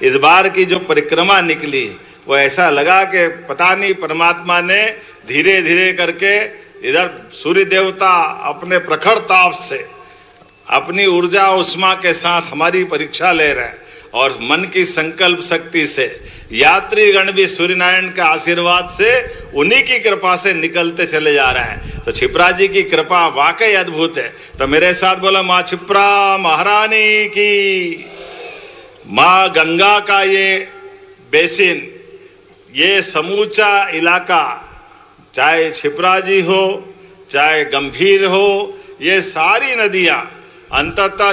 इस बार की जो परिक्रमा निकली वो ऐसा लगा कि पता नहीं परमात्मा ने धीरे धीरे करके इधर सूर्य देवता अपने प्रखर ताप से अपनी ऊर्जा उष्मा के साथ हमारी परीक्षा ले रहे हैं और मन की संकल्प शक्ति से यात्रीगण भी सूर्यनारायण के आशीर्वाद से उन्हीं की कृपा से निकलते चले जा रहे हैं। तो क्षिप्रा जी की कृपा वाकई अद्भुत है। तो मेरे साथ बोला माँ क्षिप्रा महारानी की। माँ गंगा का ये बेसिन, ये समूचा इलाका, चाहे क्षिप्रा जी हो चाहे गंभीर हो, ये सारी नदियाँ अंततः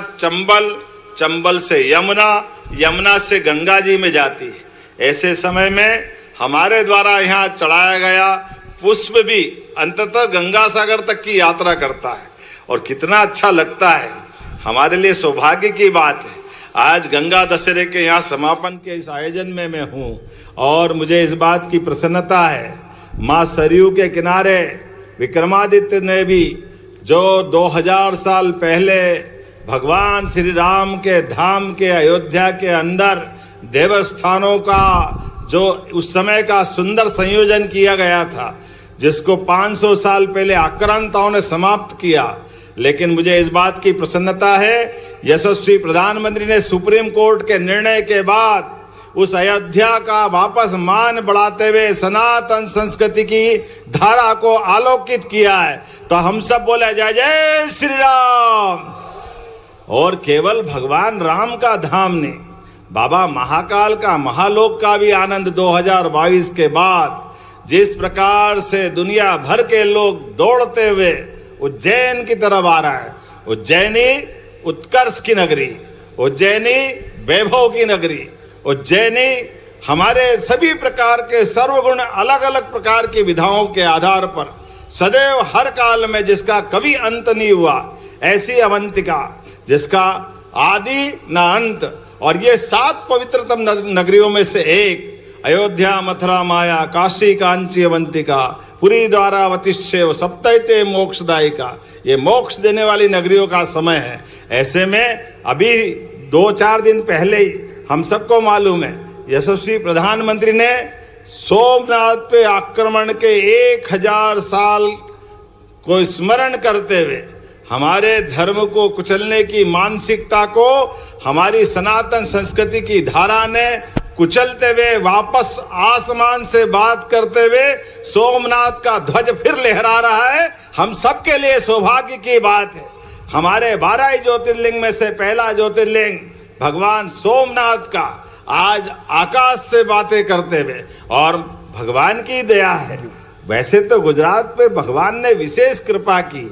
चंबल से यमुना, यमुना से गंगा जी में जाती है। ऐसे समय में हमारे द्वारा यहाँ चढ़ाया गया पुष्प भी अंततः गंगा सागर तक की यात्रा करता है और कितना अच्छा लगता है। हमारे लिए सौभाग्य की बात है आज गंगा दशहरे के यहाँ समापन के इस आयोजन में मैं हूँ और मुझे इस बात की प्रसन्नता है माँ सरयू के किनारे विक्रमादित्य ने भी जो 2000 साल पहले भगवान श्री राम के धाम के अयोध्या के अंदर देवस्थानों का जो उस समय का सुंदर संयोजन किया गया था, जिसको 500 साल पहले आक्रांताओं ने समाप्त किया। लेकिन मुझे इस बात की प्रसन्नता है यशस्वी प्रधानमंत्री ने सुप्रीम कोर्ट के निर्णय के बाद उस अयोध्या का वापस मान बढ़ाते हुए सनातन संस्कृति की धारा को आलोकित किया है। तो हम सब बोले जय जय श्री राम। और केवल भगवान राम का धाम नहीं, बाबा महाकाल का महालोक का भी आनंद 2022 के बाद जिस प्रकार से दुनिया भर के लोग दौड़ते हुए उज्जैन की तरफ आ रहा है। उज्जैनी उत्कर्ष की नगरी, उज्जैनी वैभव की नगरी, उज्जैनी हमारे सभी प्रकार के सर्वगुण अलग अलग प्रकार की विधाओं के आधार पर सदैव हर काल में जिसका कभी अंत नहीं हुआ, ऐसी अवंतिका जिसका आदि न अंत। और ये 7 पवित्रतम नगरियों में से एक अयोध्या, मथुरा, माया, काशी, कांची, अवंतिका, पुरी, द्वारावतिश्चैव सप्तैते मोक्षदायिका, ये मोक्ष देने वाली नगरियों का समय है। ऐसे में अभी 2-4 दिन पहले ही हम सबको मालूम है यशस्वी प्रधानमंत्री ने सोमनाथ पे आक्रमण के 1000 साल को स्मरण करते हुए हमारे धर्म को कुचलने की मानसिकता को हमारी सनातन संस्कृति की धारा ने कुचलते हुए वापस आसमान से बात करते हुए सोमनाथ का ध्वज फिर लहरा रहा है। हम सबके लिए सौभाग्य की बात है। हमारे 12 ज्योतिर्लिंग में से पहला ज्योतिर्लिंग भगवान सोमनाथ का आज आकाश से बातें करते हुए, और भगवान की दया है। वैसे तो गुजरात पे भगवान ने विशेष कृपा की।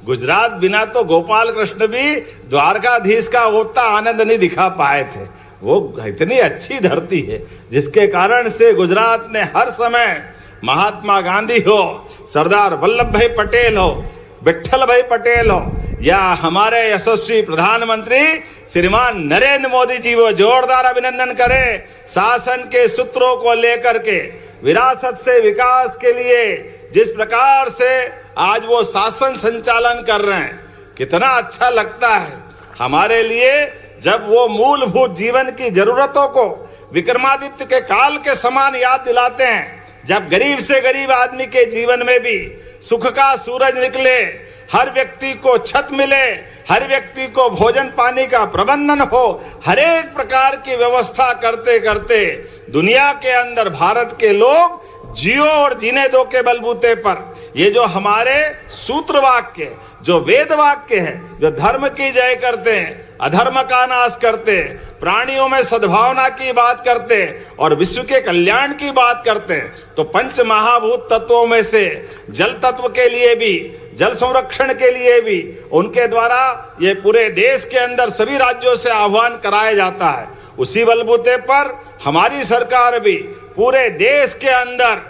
गुजरात बिना तो गोपाल कृष्ण भी द्वारकाधीश का उतना आनंद नहीं दिखा पाए थे। वो इतनी अच्छी धरती है जिसके कारण से गुजरात ने हर समय महात्मा गांधी हो, सरदार वल्लभ भाई पटेल हो, विट्ठल भाई पटेल हो, या हमारे यशस्वी प्रधानमंत्री श्रीमान नरेंद्र मोदी जी, वो जोरदार अभिनंदन करें शासन के सूत्रों को लेकर के विरासत से विकास के लिए जिस प्रकार से आज वो शासन संचालन कर रहे हैं, कितना अच्छा लगता है हमारे लिए जब वो मूलभूत जीवन की जरूरतों को विक्रमादित्य के काल के समान याद दिलाते हैं। जब गरीब से गरीब आदमी के जीवन में भी सुख का सूरज निकले, हर व्यक्ति को छत मिले, हर व्यक्ति को भोजन पानी का प्रबंधन हो, हर एक प्रकार की व्यवस्था करते करते दुनिया के अंदर भारत के लोग जियो और जीने दो के बलबूते पर ये जो हमारे सूत्र वाक्य, जो वेद वाक्य है, जो धर्म की जय करते हैं, अधर्म का नाश करते हैं, प्राणियों में सद्भावना की बात करते हैं और विश्व के कल्याण की बात करते हैं, तो पंच महाभूत तत्वों में से जल तत्व के लिए भी, जल संरक्षण के लिए भी उनके द्वारा ये पूरे देश के अंदर सभी राज्यों से आह्वान कराया जाता है। उसी बलबूते पर हमारी सरकार भी पूरे देश के अंदर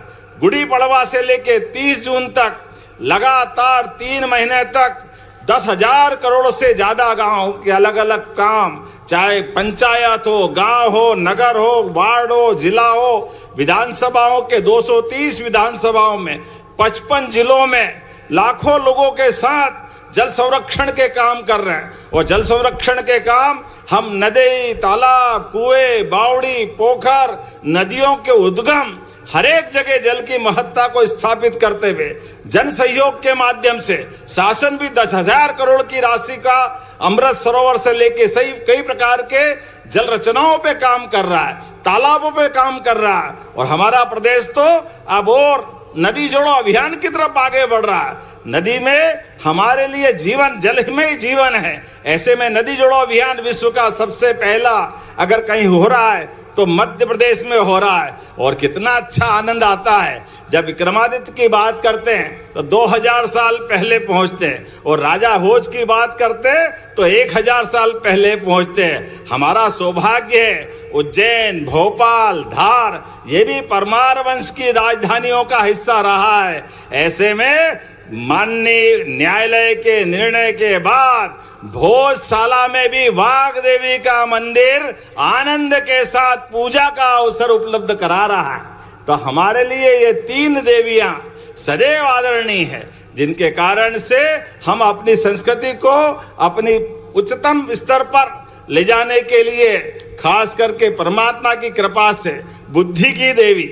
गुड़ी पड़वा से लेके 30 जून तक लगातार 3 महीने तक 10,000 करोड़ से ज्यादा गांव के अलग अलग काम, चाहे पंचायत हो, गांव हो, नगर हो, वार्ड हो, जिला हो, विधानसभाओं के 230 विधानसभाओं में 55 जिलों में लाखों लोगों के साथ जल संरक्षण के काम कर रहे हैं। और जल संरक्षण के काम हम नदी, तालाब, कुएं, बावड़ी, पोखर, नदियों के उद्गम हर एक जगह जल की महत्ता को स्थापित करते हुए जन सहयोग के माध्यम से शासन भी 10,000 करोड़ की राशि का अमृत सरोवर से लेके सही कई प्रकार के जल रचनाओं पे काम कर रहा है, तालाबों पे काम कर रहा है। और हमारा प्रदेश तो अब और नदी जोड़ो अभियान की तरफ आगे बढ़ रहा है। नदी में हमारे लिए जीवन, जल में ही जीवन है। ऐसे में नदी जोड़ो अभियान विश्व का सबसे पहला अगर कहीं हो रहा है तो मध्य प्रदेश में हो रहा है। और कितना अच्छा आनंद आता है जब विक्रमादित्य की बात करते हैं तो 2000 साल पहले पहुंचते हैं, और राजा भोज की बात करते हैं तो 1000 साल पहले पहुंचते हैं। हमारा सौभाग्य है उज्जैन, भोपाल, धार ये भी परमार वंश की राजधानियों का हिस्सा रहा है। ऐसे में माननीय न्यायालय के निर्णय के बाद भोजशाला में भी वाघ देवी का मंदिर आनंद के साथ पूजा का अवसर उपलब्ध करा रहा है। तो हमारे लिए ये 3 देवियां सदैव आदरणीय है, जिनके कारण से हम अपनी संस्कृति को अपनी उच्चतम स्तर पर ले जाने के लिए खास करके परमात्मा की कृपा से बुद्धि की देवी,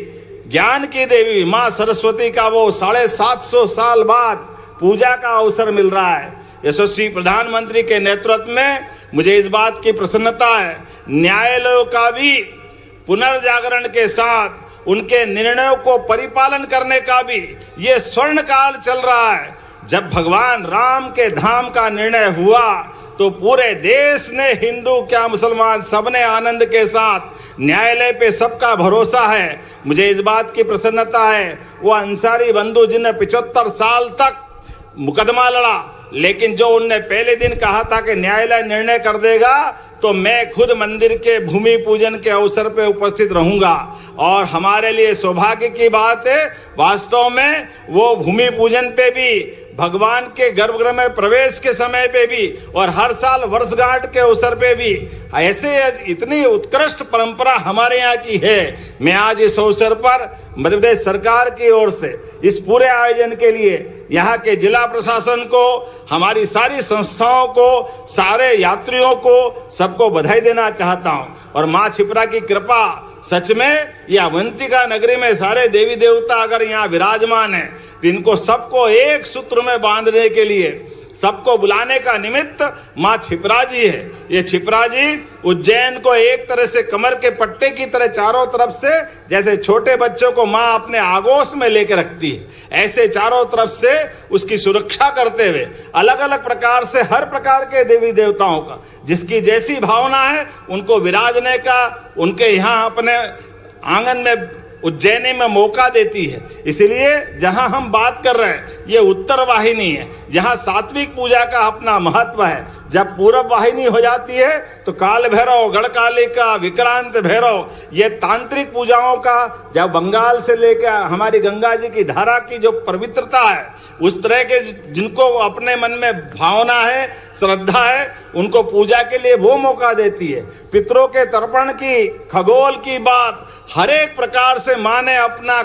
ज्ञान की देवी माँ सरस्वती का वो 750 साल बाद पूजा का अवसर मिल रहा है। यशस्वी प्रधानमंत्री के नेतृत्व में मुझे इस बात की प्रसन्नता है, न्यायालयों का भी पुनर्जागरण के साथ उनके निर्णयों को परिपालन करने का भी ये स्वर्ण काल चल रहा है। जब भगवान राम के धाम का निर्णय हुआ तो पूरे देश ने, हिंदू क्या मुसलमान, सबने आनंद के साथ, न्यायालय पे सबका भरोसा है। मुझे इस बात की प्रसन्नता है वो अंसारी बंधु जिन्हें 75 साल तक मुकदमा लड़ा, लेकिन जो उनने पहले दिन कहा था कि न्यायालय निर्णय कर देगा तो मैं खुद मंदिर के भूमि पूजन के अवसर पे उपस्थित रहूंगा। और हमारे लिए सौभाग्य की बात है, वास्तव में वो भूमि पूजन पे भी, भगवान के गर्भगृह में प्रवेश के समय पे भी, और हर साल वर्षगांठ के अवसर पे भी, ऐसे इतनी उत्कृष्ट परंपरा हमारे यहाँ की है। मैं आज इस अवसर पर मध्य प्रदेश सरकार की ओर से इस पूरे आयोजन के लिए यहाँ के जिला प्रशासन को, हमारी सारी संस्थाओं को, सारे यात्रियों को, सबको बधाई देना चाहता हूँ। और माँ क्षिप्रा की कृपा, सच में ये अवंतिका नगरी में सारे देवी देवता अगर यहाँ विराजमान है तो इनको सबको एक सूत्र में बांधने के लिए, सबको बुलाने का निमित्त माँ क्षिप्रा जी है। ये क्षिप्रा जी उज्जैन को एक तरह से कमर के पट्टे की तरह चारों तरफ से, जैसे छोटे बच्चों को माँ अपने आगोश में लेकर रखती है, ऐसे चारों तरफ से उसकी सुरक्षा करते हुए अलग अलग प्रकार से हर प्रकार के देवी देवताओं का जिसकी जैसी भावना है उनको विराजने का, उनके यहाँ अपने आंगन में उज्जैनी में मौका देती है। इसलिए जहां हम बात कर रहे हैं ये उत्तर वाहिनी है, जहां सात्विक पूजा का अपना महत्व है। जब पूरब वाहिनी हो जाती है तो काल भैरव, गढ़कालिका, विक्रांत भैरव, ये तांत्रिक पूजाओं का, जब बंगाल से लेकर हमारी गंगा जी की धारा की जो पवित्रता है, उस तरह के जिनको अपने मन में भावना है, श्रद्धा है, उनको पूजा के लिए वो मौका देती है। पितरों के तर्पण की, खगोल की बात, हर एक प्रकार से माँ ने अपना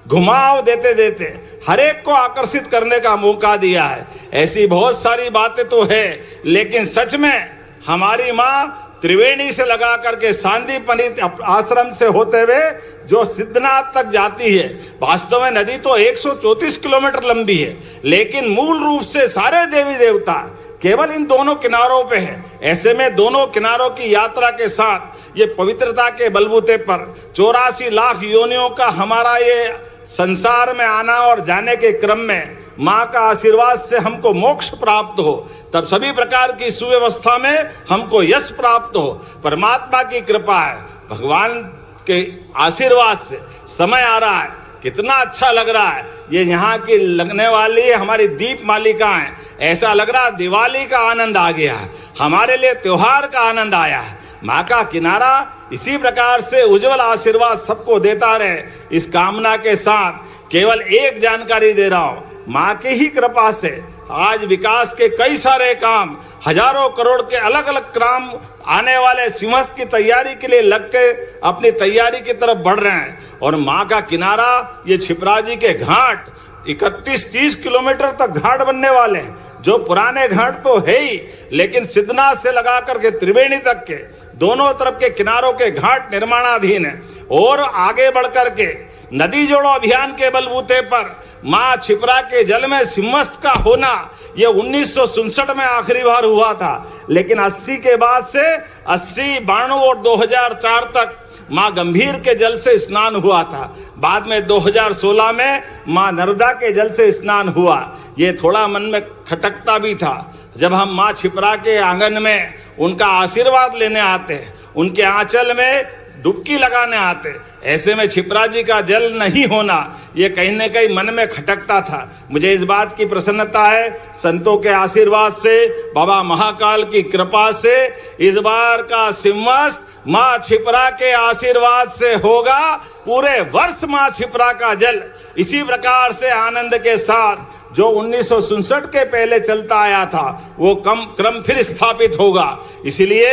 घुमाव देते देते हर एक को आकर्षित करने का मौका दिया है। ऐसी बहुत सारी बातें तो है, लेकिन सच में हमारी माँ त्रिवेणी से लगा करके सांदीपनी आश्रम से होते हुए जो सिद्धनाथ तक जाती है। वास्तव में नदी तो 134 किलोमीटर लंबी है, लेकिन मूल रूप से सारे देवी देवता केवल इन दोनों किनारों पे है। ऐसे में दोनों किनारों की यात्रा के साथ ये पवित्रता के बलबूते पर 84 लाख योनियों का हमारा ये संसार में आना और जाने के क्रम में माँ का आशीर्वाद से हमको मोक्ष प्राप्त हो, तब सभी प्रकार की सुव्यवस्था में हमको यश प्राप्त हो। परमात्मा की कृपा है, भगवान के आशीर्वाद से समय आ रहा है, कितना अच्छा लग रहा है। ये यहाँ की लगने वाली हमारी दीप मालिकाएं, ऐसा लग रहा दिवाली का आनंद आ गया है, हमारे लिए त्योहार का आनंद आया है। माँ का किनारा इसी प्रकार से उज्जवल आशीर्वाद सबको देता रहे, इस कामना के साथ केवल एक जानकारी दे रहा हूँ, माँ की ही कृपा से आज विकास के कई सारे काम, हजारों करोड़ के अलग अलग काम आने वाले सिंहस्थ की तैयारी के लिए लग के अपनी तैयारी की तरफ बढ़ रहे हैं। और माँ का किनारा, ये क्षिप्रा जी के घाट 31-30 किलोमीटर तक घाट बनने वाले हैं, जो पुराने घाट तो है ही, लेकिन सिद्धनाथ से लगा करके त्रिवेणी तक के दोनों तरफ के किनारों के घाट निर्माणाधीन है। और आगे बढ़ करके नदी जोड़ो अभियान के बलबूते पर मां क्षिप्रा के जल में सिंहस्थ का होना ये 1967 में आखिरी बार हुआ था, लेकिन 80 के बाद से 80, 92 और 2004 तक मां गंभीर के जल से स्नान हुआ था। बाद में 2016 में मां नर्मदा के जल से स्नान हुआ। ये थोड़ा मन में खटकता भी था जब हम मां क्षिप्रा के आंगन में उनका आशीर्वाद लेने आते, उनके आंचल में डुबकी लगाने आते, ऐसे में क्षिप्रा जी का जल नहीं होना ये कहीं न कहीं मन में खटकता था। मुझे इस बात की प्रसन्नता है, संतों के आशीर्वाद से, बाबा महाकाल की कृपा से इस बार का सिंहस्थ मां क्षिप्रा के आशीर्वाद से होगा। पूरे वर्ष मां क्षिप्रा का जल इसी प्रकार से आनंद के साथ जो 1967 के पहले चलता आया था वो क्रम फिर स्थापित होगा। इसलिए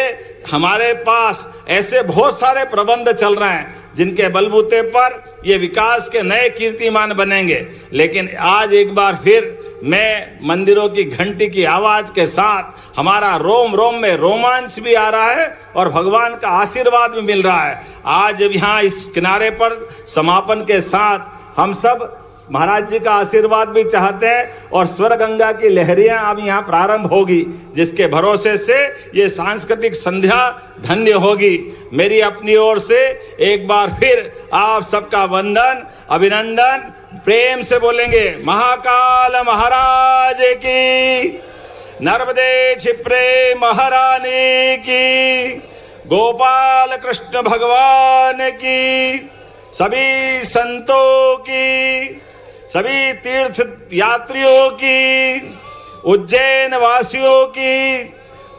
हमारे पास ऐसे बहुत सारे प्रबंध चल रहे हैं जिनके बलबूते पर ये विकास के नए कीर्तिमान बनेंगे। लेकिन आज एक बार फिर मैं मंदिरों की घंटी की आवाज के साथ हमारा रोम रोम में रोमांच भी आ रहा है और भगवान का आशीर्वाद भी मिल रहा है। आज यहाँ इस किनारे पर समापन के साथ हम सब महाराज जी का आशीर्वाद भी चाहते हैं और स्वर गंगा की लहरियां अब यहाँ प्रारंभ होगी, जिसके भरोसे से ये सांस्कृतिक संध्या धन्य होगी। मेरी अपनी ओर से एक बार फिर आप सबका वंदन, अभिनंदन, प्रेम से बोलेंगे महाकाल महाराज की, नर्मदे क्षिप्रे महारानी की, गोपाल कृष्ण भगवान की, सभी संतों की, सभी तीर्थ यात्रियों की, उज्जैन वासियों की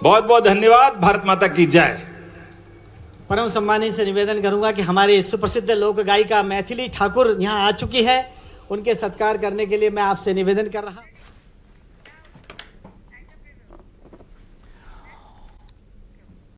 बहुत बहुत धन्यवाद। भारत माता की जय। परम सम्मानी से निवेदन करूंगा कि हमारी सुप्रसिद्ध लोक गायिका मैथिली ठाकुर यहाँ आ चुकी है, उनके सत्कार करने के लिए मैं आपसे निवेदन कर रहा हूं।